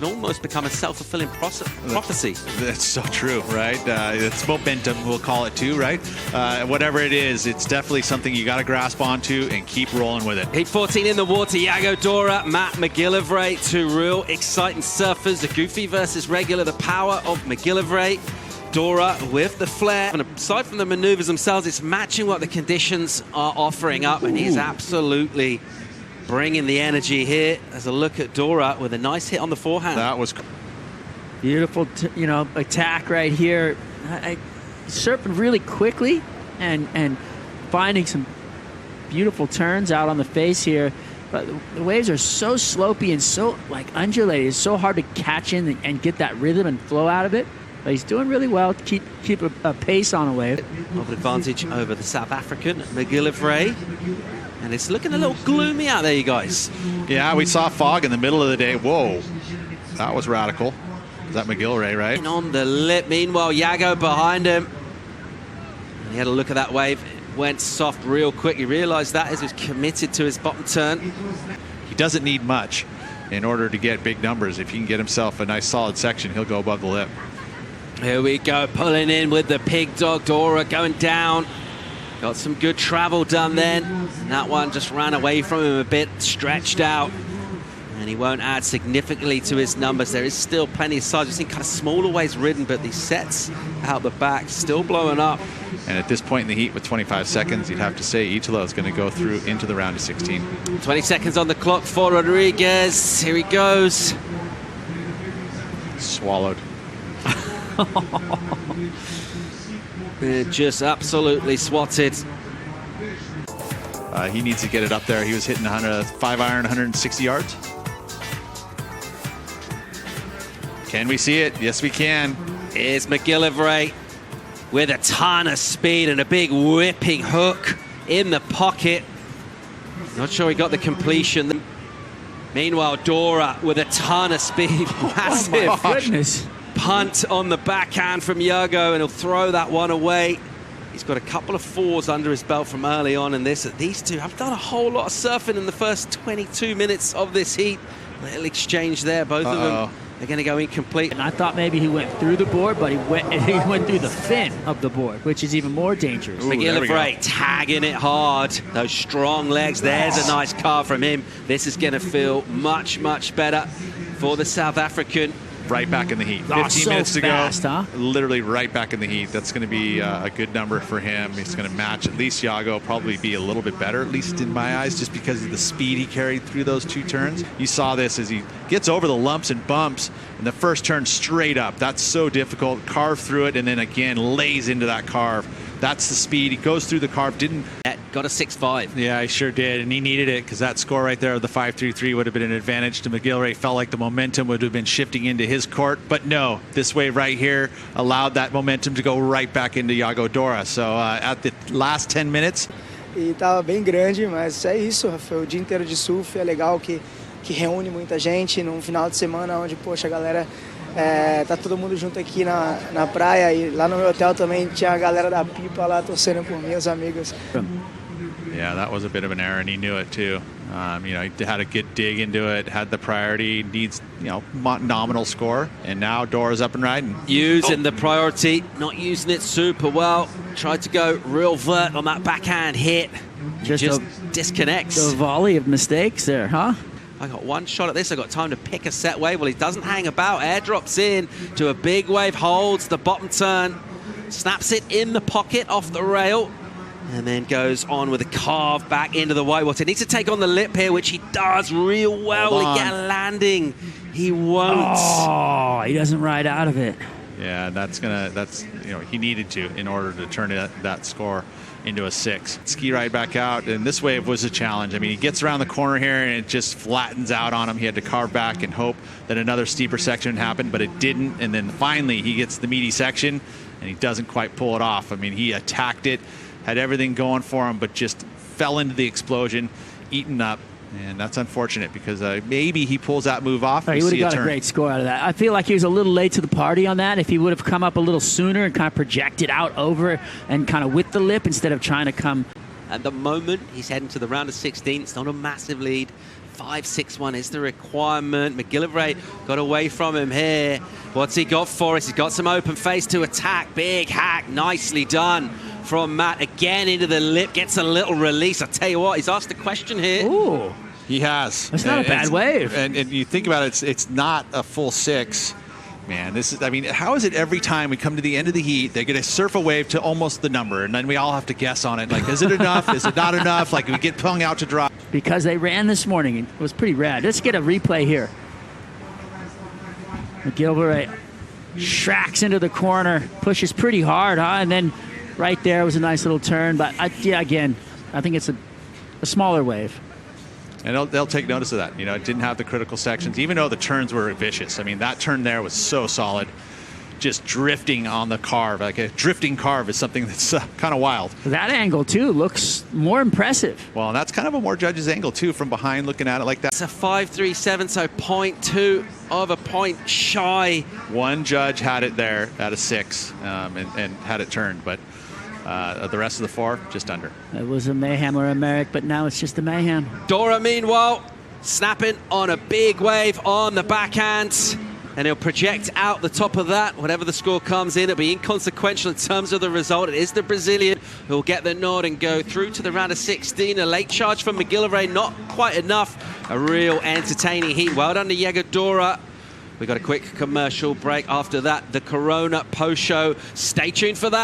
almost become a self-fulfilling prophecy. That's so true, right? It's momentum, we'll call it too, right? Whatever it is, it's definitely something you got to grasp onto and keep rolling with it. Heat 14 in the water, Yago Dora, Matt McGillivray, two real exciting surfers. The goofy versus regular, the power of McGillivray. Dora with the flair. And aside from the maneuvers themselves, it's matching what the conditions are offering up, and he's absolutely bringing the energy here. As a look at Dora with a nice hit on the forehand. That was beautiful, attack right here. Surfing really quickly and finding some beautiful turns out on the face here. But the waves are so slopey and so undulated. It's so hard to catch in and get that rhythm and flow out of it. But he's doing really well to keep a pace on a wave. Of advantage over the South African, McGillivray. And it's looking a little gloomy out there, you guys. Yeah, we saw fog in the middle of the day. Whoa, that was radical. Is that McGillivray, right? And on the lip. Meanwhile, Yago behind him. And he had a look at that wave. It went soft real quick. He realized that as he was committed to his bottom turn. He doesn't need much in order to get big numbers. If he can get himself a nice solid section, he'll go above the lip. Here we go, pulling in with the pig dog. Dora going down. Got some good travel done then. And that one just ran away from him a bit, stretched out. And he won't add significantly to his numbers. There is still plenty of size. We've seen kind of smaller waves ridden, but these sets out the back still blowing up. And at this point in the heat with 25 seconds, you'd have to say each of those is going to go through into the round of 16. 20 seconds on the clock for Rodriguez. Here he goes. Swallowed. Just absolutely swatted. He needs to get it up there. He was hitting 5 iron, 160 yards. Can we see it? Yes, we can. Here's McGillivray with a ton of speed and a big whipping hook in the pocket. Not sure he got the completion. Meanwhile, Dora with a ton of speed. Massive. Oh my goodness. Punt on the backhand from Yago, and he'll throw that one away. He's got a couple of fours under his belt from early on in this. These two have done a whole lot of surfing in the first 22 minutes of this heat. Little exchange there, both of them. They're going to go incomplete. And I thought maybe he went through the board, but he went through the fin of the board, which is even more dangerous. McGillivray tagging it hard. Those strong legs. There's a nice carve from him. This is going to feel much, much better for the South African. Right back in the heat. 15 minutes to go. Literally right back in the heat. That's going to be a good number for him. He's going to match at least Yago, probably be a little bit better, at least in my eyes, just because of the speed he carried through those two turns. You saw this as he gets over the lumps and bumps and the first turn straight up. That's so difficult. Carve through it and then again lays into that carve. That's the speed. He goes through the carve. Got a 6.5. Yeah, he sure did, and he needed it because that score right there of the 5.33 would have been an advantage to McGillivray. Felt like the momentum would have been shifting into his court, but no, this wave right here allowed that momentum to go right back into Yago Dora. So at the last 10 minutes. E tava bem grande, mas é isso, Rafael. O dia inteiro de surf é legal que reúne muita gente num final de semana onde, poxa, a galera tá todo mundo junto aqui na praia, e lá no meu hotel também tinha a galera da pipa lá torcendo por mim, os amigos. Yeah, that was a bit of an error, and he knew it too. He had a good dig into it, had the priority, needs nominal score, and now Dora's up and riding. Using the priority, not using it super well. Tried to go real vert on that backhand hit. Just disconnects. The volley of mistakes there, huh? I got one shot at this. I got time to pick a set wave. Well, he doesn't hang about. Airdrops in to a big wave, holds the bottom turn, snaps it in the pocket off the rail, and then goes on with a carve back into the whitewater. Needs to take on the lip here, which he does real well. Will he get a landing? He won't. Oh, he doesn't ride out of it. Yeah, he needed to in order to turn that score into a 6. Ski ride back out, and this wave was a challenge. I mean, he gets around the corner here and it just flattens out on him. He had to carve back and hope that another steeper section happened, but it didn't. And then finally he gets the meaty section and he doesn't quite pull it off. I mean, he attacked it, had everything going for him, but just fell into the explosion, eaten up. And that's unfortunate because maybe he pulls that move off. He would have got a great score out of that. I feel like he was a little late to the party on that. If he would have come up a little sooner and kind of projected out over and kind of with the lip instead of trying to come. At the moment, he's heading to the round of 16. It's not a massive lead 5.61 is the requirement. McGillivray got away from him here. What's he got for us? He's got some open face to attack. Big hack, nicely done from Matt. Again into the lip, gets a little release. I tell you what, he's asked a question here. Ooh. He has. That's not a bad wave. And you think about it, it's not a full 6. Man, this is, I mean, how is it every time we come to the end of the heat, they're going to surf a wave to almost the number, and then we all have to guess on it. Like, is it enough? Is it not enough? Like, we get hung out to dry. Because they ran this morning. It was pretty rad. Let's get a replay here. McGillivray shracks into the corner, pushes pretty hard, huh? And then right there was a nice little turn. But, yeah, again, I think it's a smaller wave. And they'll take notice of that. You know, it didn't have the critical sections, even though the turns were vicious. I mean, that turn there was so solid. Just drifting on the carve. Like a drifting carve is something that's kind of wild. That angle, too, looks more impressive. Well, that's kind of a more judge's angle, too, from behind looking at it like that. It's a 5.37, so 0.2 of a point shy. One judge had it there at a 6 and had it turned, but the rest of the 4, just under. It was a mayhem or a Merrick, but now it's just a mayhem. Dora, meanwhile, snapping on a big wave on the backhand. And he'll project out the top of that. Whatever the score comes in, it'll be inconsequential in terms of the result. It is the Brazilian who will get the nod and go through to the round of 16. A late charge from McGillivray, not quite enough. A real entertaining heat. Well done to Yago Dora. We got a quick commercial break after that. The Corona post show. Stay tuned for that.